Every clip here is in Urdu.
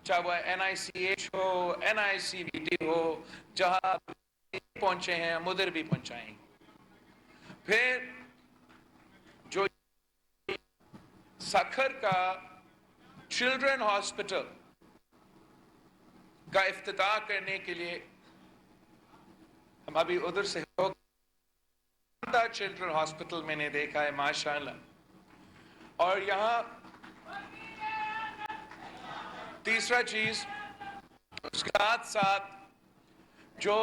چاہے وہ NICH ہو NICVT ہو، جہاں پہنچے ہیں ہم ادھر بھی پہنچائیں گے۔ پھر جو سکھر کا چلڈرن ہاسپٹل کا افتتاح کرنے کے لیے ہم ابھی ادھر سے ہو چلڈرن ہاسپٹل میں نے دیکھا ہے ماشاءاللہ، اور یہاں تیسرا چیز اس کے ساتھ ساتھ جو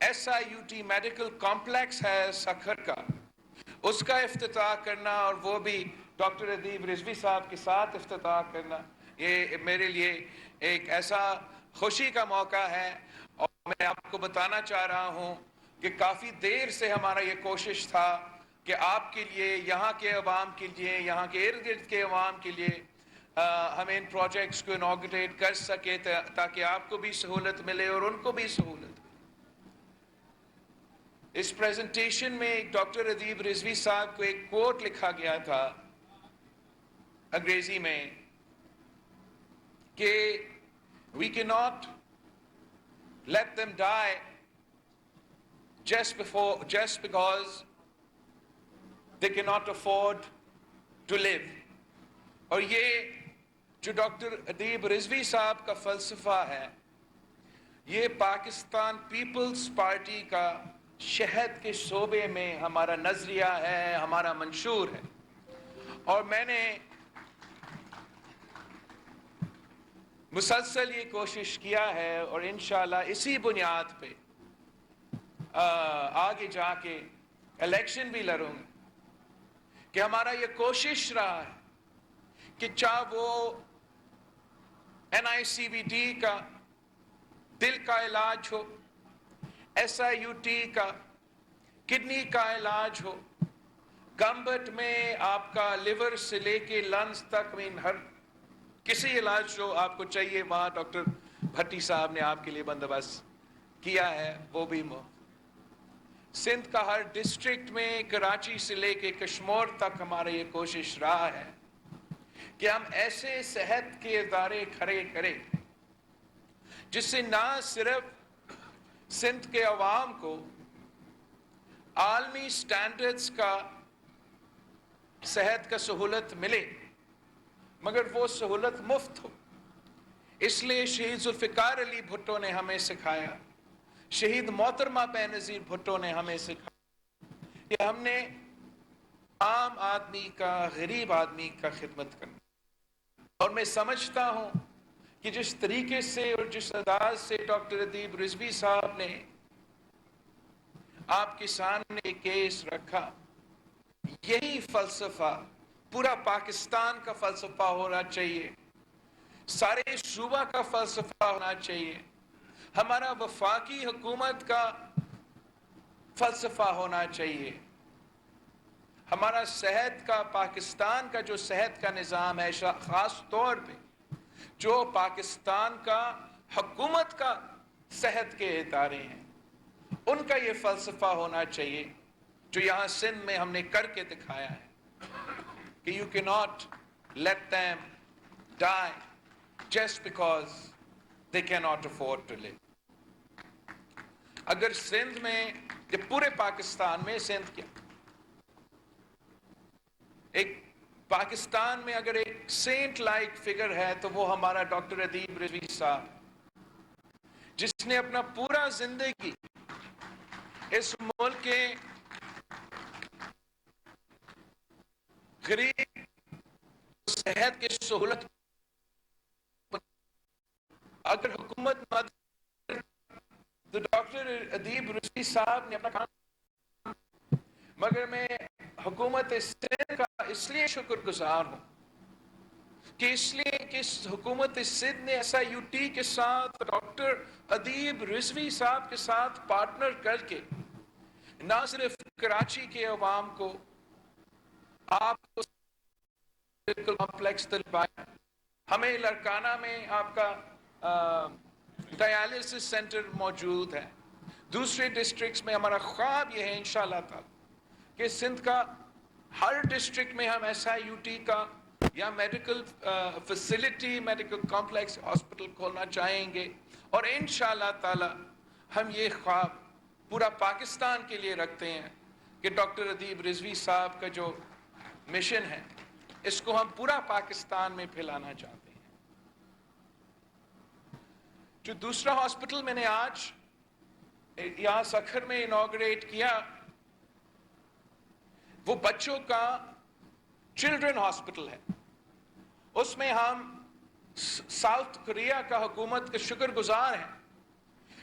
SIUT میڈیکل کمپلیکس ہے سکھر کا، اس کا افتتاح کرنا، اور وہ بھی ڈاکٹر ادیب رضوی صاحب کے ساتھ افتتاح کرنا، یہ میرے لیے ایک ایسا خوشی کا موقع ہے۔ اور میں آپ کو بتانا چاہ رہا ہوں کہ کافی دیر سے ہمارا یہ کوشش تھا کہ آپ کے لیے، یہاں کے عوام کے لیے، یہاں کے ارد گرد کے عوام کے لیے ہم ان پروجیکٹس کو انوگریٹ کر سکے تاکہ آپ کو بھی سہولت ملے اور ان کو بھی سہولت۔ اس پریزنٹیشن میں ڈاکٹر ادیب رضوی صاحب کو ایک کوٹ لکھا گیا تھا انگریزی میں کہ we cannot let them die just because they cannot afford to live۔ اور یہ جو ڈاکٹر ادیب رضوی صاحب کا فلسفہ ہے، یہ پاکستان پیپلز پارٹی کا شہد کے شعبے میں ہمارا نظریہ ہے، ہمارا منشور ہے۔ اور میں نے مسلسل یہ کوشش کیا ہے، اور انشاءاللہ اسی بنیاد پہ آگے جا کے الیکشن بھی لڑوں گے کہ ہمارا یہ کوشش رہا ہے کہ چاہے وہ NICVT کا دل کا علاج ہو، SIUT کا کڈنی کا علاج ہو، گمبٹ میں آپ کا لیور سے لے کے لنگز تک، ہر کسی علاج جو آپ کو چاہیے وہاں ڈاکٹر بھٹی صاحب نے آپ کے لیے بندوبست کیا ہے، وہ بھی سندھ کا ہر ڈسٹرکٹ میں، کراچی سے لے کے کشمور تک ہمارا یہ کوشش رہا ہے کہ ہم ایسے صحت کے ادارے کھڑے کریں جس سے نہ صرف سندھ کے عوام کو عالمی سٹینڈرڈز کا صحت کا سہولت ملے، مگر وہ سہولت مفت ہو۔ اس لیے شہید ذوالفقار علی بھٹو نے ہمیں سکھایا، شہید محترمہ بینظیر بھٹو نے ہمیں سکھایا کہ ہم نے عام آدمی کا، غریب آدمی کا خدمت کرنا۔ اور میں سمجھتا ہوں کہ جس طریقے سے اور جس انداز سے ڈاکٹر ادیب رضوی صاحب نے آپ کے سامنے کیس رکھا، یہی فلسفہ پورا پاکستان کا فلسفہ ہونا چاہیے، سارے صوبہ کا فلسفہ ہونا چاہیے، ہمارا وفاقی حکومت کا فلسفہ ہونا چاہیے، ہمارا صحت کا، پاکستان کا جو صحت کا نظام ہے، خاص طور پہ جو پاکستان کا حکومت کا صحت کے ادارے ہیں، ان کا یہ فلسفہ ہونا چاہیے جو یہاں سندھ میں ہم نے کر کے دکھایا ہے کہ you cannot let them die just because they cannot afford to live۔ اگر سندھ میں، یہ پورے پاکستان میں، سندھ کیا ایک پاکستان میں اگر ایک سینٹ لائک فگر ہے تو وہ ہمارا ڈاکٹر ادیب رضوی صاحب، جس نے اپنا پورا زندگی اس ملک کے غریب صحت کی سہولت، اگر حکومت تو ڈاکٹر ادیب رضوی صاحب نے اپنا کام، مگر میں حکومت سندھ کا اس لیے شکر گزار ہوں کہ اس لیے کہ حکومت سندھ نے SIUT کے ساتھ، ڈاکٹر ادیب رضوی صاحب کے ساتھ پارٹنر کر کے نہ صرف کراچی کے عوام کو، آپ کو کمپلیکس دلوایا، ہمیں لڑکانہ میں آپ کا ڈیالسس سینٹر موجود ہے، دوسرے ڈسٹرکٹس میں ہمارا خواب یہ ہے انشاءاللہ تعالی کہ سندھ کا ہر ڈسٹرکٹ میں ہم SIUT کا یا medical facility, medical complex hospital کھولنا چاہیں گے، اور انشاءاللہ تعالی ہم یہ خواب پورا پاکستان کے لیے رکھتے ہیں کہ ڈاکٹر ادیب رضوی صاحب کا جو مشن ہے اس کو ہم پورا پاکستان میں پھیلانا چاہتے ہیں۔ جو دوسرا ہاسپٹل میں نے آج یہاں سکھر میں انوگریٹ کیا، وہ بچوں کا چلڈرن ہاسپٹل ہے۔ اس میں ہم ساؤتھ کوریا کا حکومت کے شکر گزار ہیں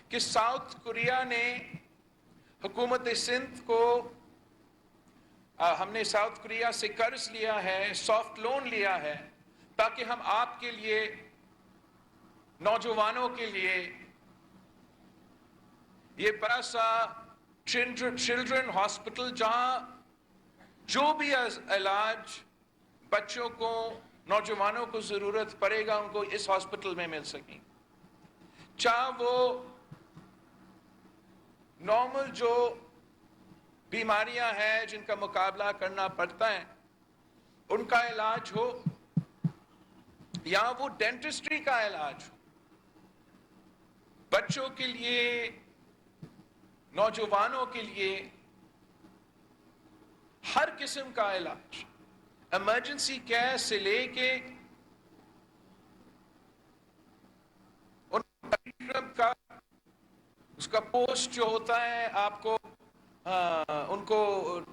کہ ساؤتھ کوریا نے حکومت سندھ کو، ہم نے ساؤتھ کوریا سے قرض لیا ہے، سافٹ لون لیا ہے، تاکہ ہم آپ کے لیے، نوجوانوں کے لیے یہ بڑا سا چلڈرن ہاسپٹل، جہاں جو بھی علاج بچوں کو، نوجوانوں کو ضرورت پڑے گا ان کو اس ہاسپٹل میں مل سکیں، چاہے وہ نارمل جو بیماریاں ہیں جن کا مقابلہ کرنا پڑتا ہے ان کا علاج ہو، یا وہ ڈینٹسٹری کا علاج ہو، بچوں کے لیے، نوجوانوں کے لیے ہر قسم کا علاج، ایمرجنسی کیئر سے لے کے ان کا، اس کا پوسٹ جو ہوتا ہے، آپ کو ان کو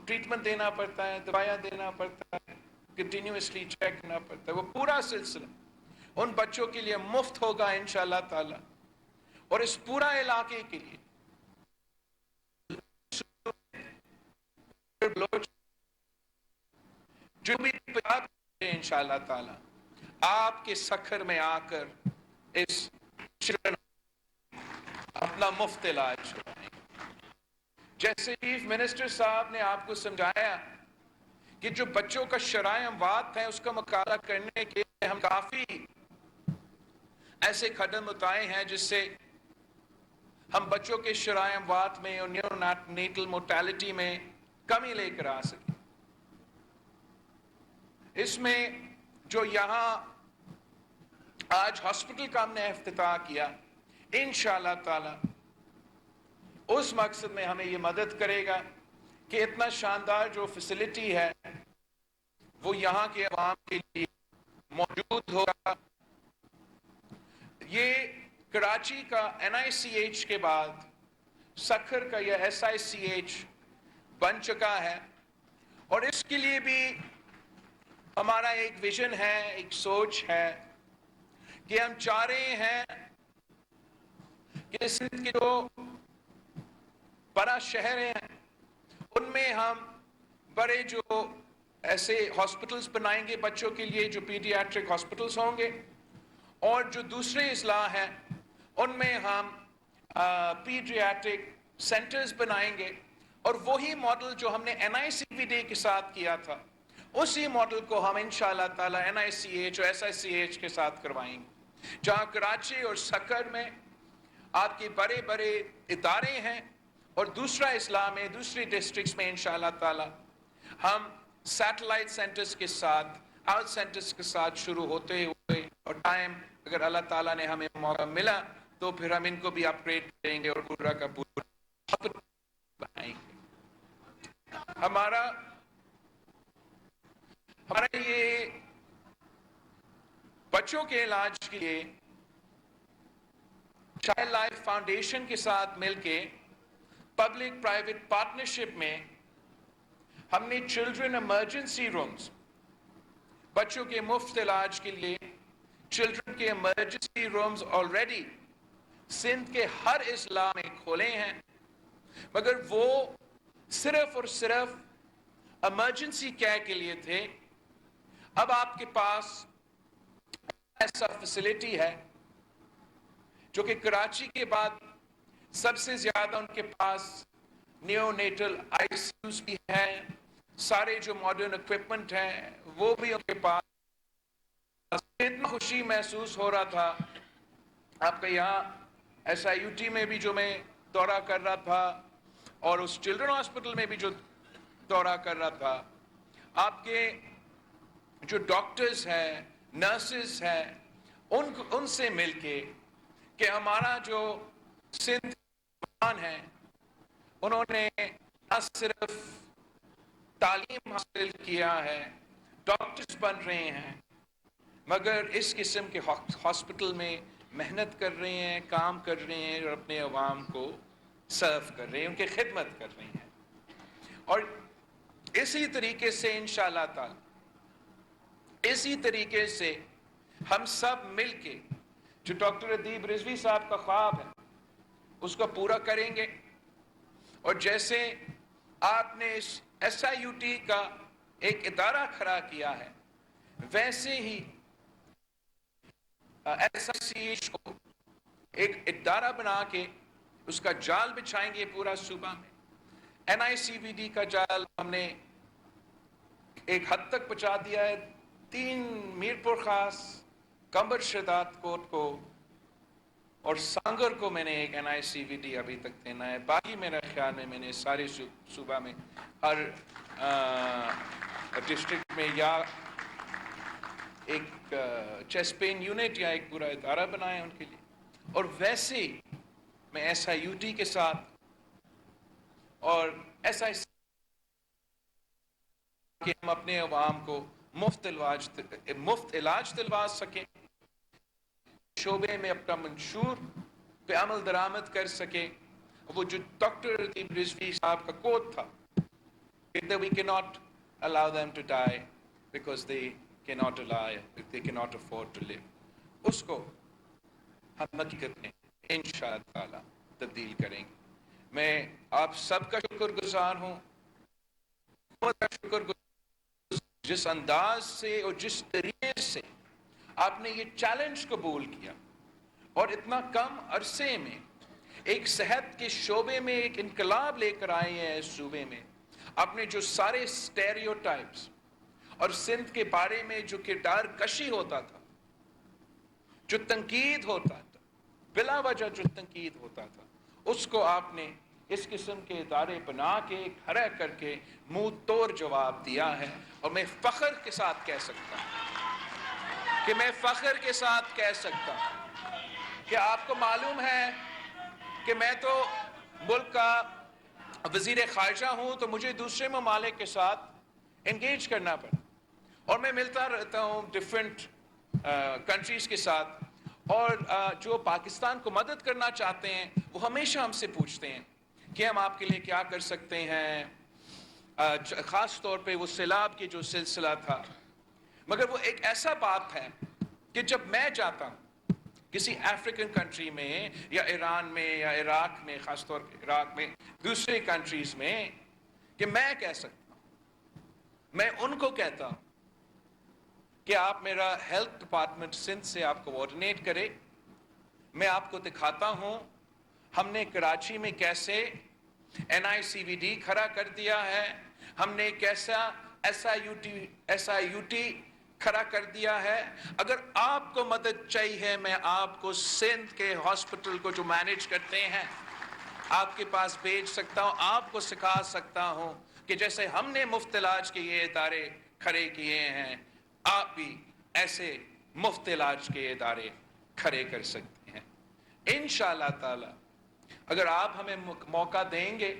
ٹریٹمنٹ دینا پڑتا ہے، دوائیاں دینا پڑتا ہے، کنٹینیوسلی چیک کرنا پڑتا ہے، وہ پورا سلسلہ ان بچوں کے لیے مفت ہوگا انشاءاللہ تعالی، اور اس پورا علاقے کے لیے جو بھی انشاءاللہ تعالی آپ کے سکھر میں آ کر اس اپنا مفت علاج کرائیں۔ جیسے چیف منسٹر صاحب نے آپ کو سمجھایا کہ جو بچوں کا شرائع اموات ہے اس کا مقابلہ کرنے کے لیے ہم کافی ایسے قدم اٹھائے ہیں جس سے ہم بچوں کے شرائع اموات میں اور نیونیٹل مورٹیلٹی میں کمی لے کر آ سکیں۔ اس میں جو یہاں آج ہاسپٹل کا ہم نے افتتاح کیا، انشاءاللہ تعالی اس مقصد میں ہمیں یہ مدد کرے گا کہ اتنا شاندار جو فیسلٹی ہے وہ یہاں کے عوام کے لیے موجود ہوگا۔ یہ کراچی کا NICH کے بعد سکھر کا یہ SICH بن چکا ہے، اور اس کے لیے بھی ہمارا ایک ویژن ہے، ایک سوچ ہے کہ ہم چاہ رہے ہیں کہ سندھ کے جو بڑا شہر ہیں ان میں ہم بڑے جو ایسے ہاسپٹلز بنائیں گے بچوں کے لیے، جو پیڈیاٹرک ہاسپٹلز ہوں گے، اور جو دوسرے اضلاع ہیں ان میں ہم پیڈیاٹرک سینٹرز بنائیں گے، اور وہی ماڈل جو ہم نے NICVD کے ساتھ کیا تھا اسی ماڈل کو ہم انشاءاللہ تعالی NICH اور SICH کے ساتھ کروائیں گے، جہاں کراچی اور سکھر میں آپ کے بڑے بڑے ادارے ہیں، اور دوسرا اضلاع میں، دوسری ڈسٹرکٹس میں انشاءاللہ تعالی ہم سیٹلائٹ سینٹرز کے ساتھ، آؤٹ سینٹرز کے ساتھ شروع ہوتے ہوئے، اور ٹائم اگر اللہ تعالیٰ نے ہمیں موقع ملا تو پھر ہم ان کو بھی اپ گریڈ کریں گے اور پورا کا پورا بنائیں گے۔ ہمارا یہ بچوں کے علاج کے لیے چائلڈ لائف فاؤنڈیشن کے ساتھ مل کے پبلک پرائیویٹ پارٹنرشپ میں ہم نے چلڈرن ایمرجنسی رومز، بچوں کے مفت علاج کے لیے چلڈرن کے ایمرجنسی رومز آلریڈی سندھ کے ہر اضلاع میں کھولے ہیں، مگر وہ صرف اور صرف ایمرجنسی کیئر کے لیے تھے۔ اب آپ کے پاس ایسا فیسلٹی ہے جو کہ کراچی کے بعد سب سے زیادہ ان کے پاس نیونیٹل ICUs بھی ہیں، سارے جو ماڈرن اکوپمنٹ ہیں وہ بھی ان کے پاس۔ اتنا خوشی محسوس ہو رہا تھا آپ کا یہاں SIUT میں بھی جو میں دورہ کر رہا تھا، اور اس چلڈرن ہاسپٹل میں بھی جو دورہ کر رہا تھا، آپ کے جو ڈاکٹرز ہیں، نرسز ہیں، ان سے مل کے کہ ہمارا جو سندھ ہے انہوں نے نہ صرف تعلیم حاصل کیا ہے، ڈاکٹرز بن رہے ہیں، مگر اس قسم کے ہاسپٹل میں محنت کر رہے ہیں، کام کر رہے ہیں اور اپنے عوام کو سرو کر رہے ہیں، ان کی خدمت کر رہے ہیں. اور اسی طریقے سے انشاءاللہ تعالی، اسی طریقے سے ہم سب مل کے جو ڈاکٹر ادیب رضوی صاحب کا خواب ہے اس کو پورا کریں گے. اور جیسے آپ نے اس ایس آئی یو ٹی کا ایک ادارہ کھڑا کیا ہے، ویسے ہی ایس آئی سی ایچ کو ایک ادارہ بنا کے اس کا جال بچھائیں گے پورا صوبہ میں. این آئی سی وی ڈی کا جال ہم نے ایک حد تک پہنچا دیا ہے. 3 میرپور خاص، کمبر شہداد کوٹ کو اور سانگر کو میں نے ایک این آئی سی وی ڈی ابھی تک دینا ہے. باقی میرا خیال میں نے سارے صوبہ میں ہر ڈسٹرکٹ میں یا ایک چیسٹ پین یونٹ یا ایک پورا ادارہ بنایا ہے ان کے لیے. اور ویسے ہی میں ایس آئی یو ٹی کے ساتھ اور ایس آئی کہ ہم اپنے عوام کو مفت علاج دلوا سکیں، شعبے میں اپنا منشور پہ عمل درآمد کر سکیں. وہ جو ڈاکٹر ادیب رضوی صاحب کا کوٹ تھا that we cannot allow them to die because they cannot afford to live، اس کو ہم حقیقت میں انشاءاللہ تعالی تبدیل کریں گے. میں آپ سب کا شکر گزار ہوں، شکر گزار جس انداز سے اور جس طریقے سے آپ نے یہ چیلنج قبول کیا اور اتنا کم عرصے میں ایک صحت کے شعبے میں ایک انقلاب لے کر آئے ہیں اس صوبے میں. آپ نے جو سارے سٹیریوٹائپس اور سندھ کے بارے میں جو کردار کشی ہوتا تھا، جو تنقید ہوتا تھا، بلا وجہ جو تنقید ہوتا تھا، اس کو آپ نے اس قسم کے ادارے بنا کے کھڑا کر کے منہ توڑ جواب دیا ہے. اور میں فخر کے ساتھ کہہ سکتا ہوں کہ آپ کو معلوم ہے کہ میں تو ملک کا وزیر خارجہ ہوں، تو مجھے دوسرے ممالک کے ساتھ انگیج کرنا پڑا اور میں ملتا رہتا ہوں ڈیفرنٹ کنٹریز کے ساتھ. اور جو پاکستان کو مدد کرنا چاہتے ہیں وہ ہمیشہ ہم سے پوچھتے ہیں کہ ہم آپ کے لیے کیا کر سکتے ہیں. خاص طور پہ وہ سیلاب کی جو سلسلہ تھا، مگر وہ ایک ایسا بات ہے کہ جب میں جاتا ہوں کسی افریقن کنٹری میں یا ایران میں یا عراق میں، خاص طور پہ عراق میں، دوسرے کنٹریز میں، کہ میں کہہ سکتا ہوں، میں ان کو کہتا ہوں کہ آپ میرا ہیلتھ ڈپارٹمنٹ سندھ سے آپ کوآرڈینیٹ کرے. میں آپ کو دکھاتا ہوں ہم نے کراچی میں کیسے این آئی سی وی ڈی کھڑا کر دیا ہے، ہم نے کیسا ایس آئی یو ٹی کھڑا کر دیا ہے. اگر آپ کو مدد چاہیے میں آپ کو سندھ کے ہاسپٹل کو جو مینیج کرتے ہیں آپ کے پاس بھیج سکتا ہوں. آپ کو سکھا سکتا ہوں کہ جیسے ہم نے مفت علاج کے یہ ادارے کھڑے کیے ہیں، آپ بھی ایسے مفت علاج کے ادارے کھڑے کر سکتے ہیں. انشاءاللہ تعالی اگر آپ ہمیں موقع دیں گے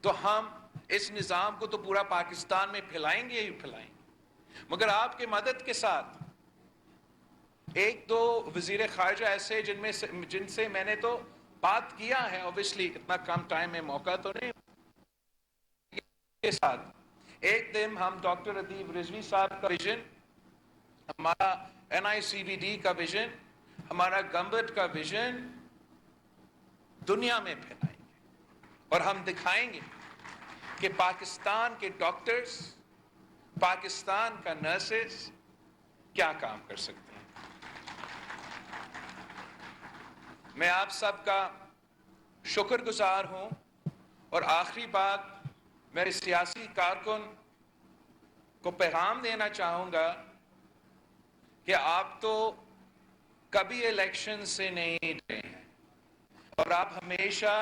تو ہم اس نظام کو تو پورا پاکستان میں پھیلائیں گے ہی پھیلائیں گے. مگر آپ کی مدد کے ساتھ ایک دو وزیر خارجہ ایسے جن سے میں نے تو بات کیا ہے، اوبیسلی اتنا کم ٹائم میں موقع تو نہیں کے ساتھ ایک دن ہم ڈاکٹر ادیب رضوی صاحب کا ویژن، ہمارا این آئی سی وی ڈی کا ویژن، ہمارا گمبٹ کا ویژن دنیا میں پھیلائیں گے اور ہم دکھائیں گے کہ پاکستان کے ڈاکٹرز، پاکستان کا نرسز کیا کام کر سکتے ہیں. میں آپ سب کا شکر گزار ہوں. اور آخری بات، میرے سیاسی کارکن کو پیغام دینا چاہوں گا کہ آپ تو کبھی الیکشن سے نہیں ڈرے ہیں اور آپ ہمیشہ،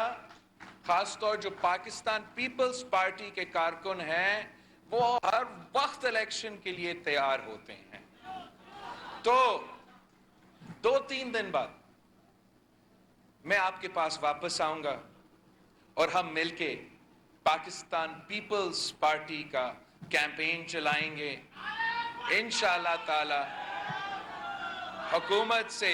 خاص طور جو پاکستان پیپلز پارٹی کے کارکن ہیں، وہ ہر وقت الیکشن کے لیے تیار ہوتے ہیں. تو 2-3 دن بعد میں آپ کے پاس واپس آؤں گا اور ہم مل کے پاکستان پیپلز پارٹی کا کیمپین چلائیں گے. انشاءاللہ تعالی حکومت سے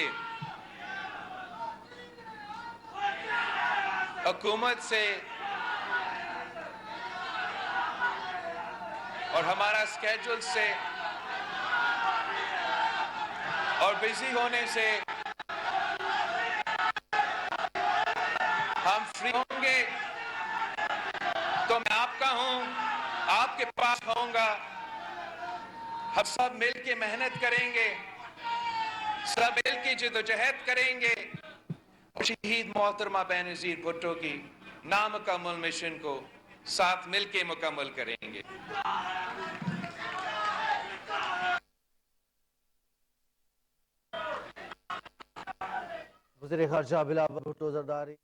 اور ہمارا اسکیجول سے اور بزی ہونے سے ہم فری ہوں گے. تو میں آپ کا ہوں, آپ کے پاس ہوں گا. ہم سب مل کے محنت کریں گے, سب مل کے جدوجہد کریں گے, شہید محترمہ بینظیر بھٹو کی نامکمل مشن کو ساتھ مل کے مکمل کریں گے. وزیر خارجہ بلاول بھٹو زرداری.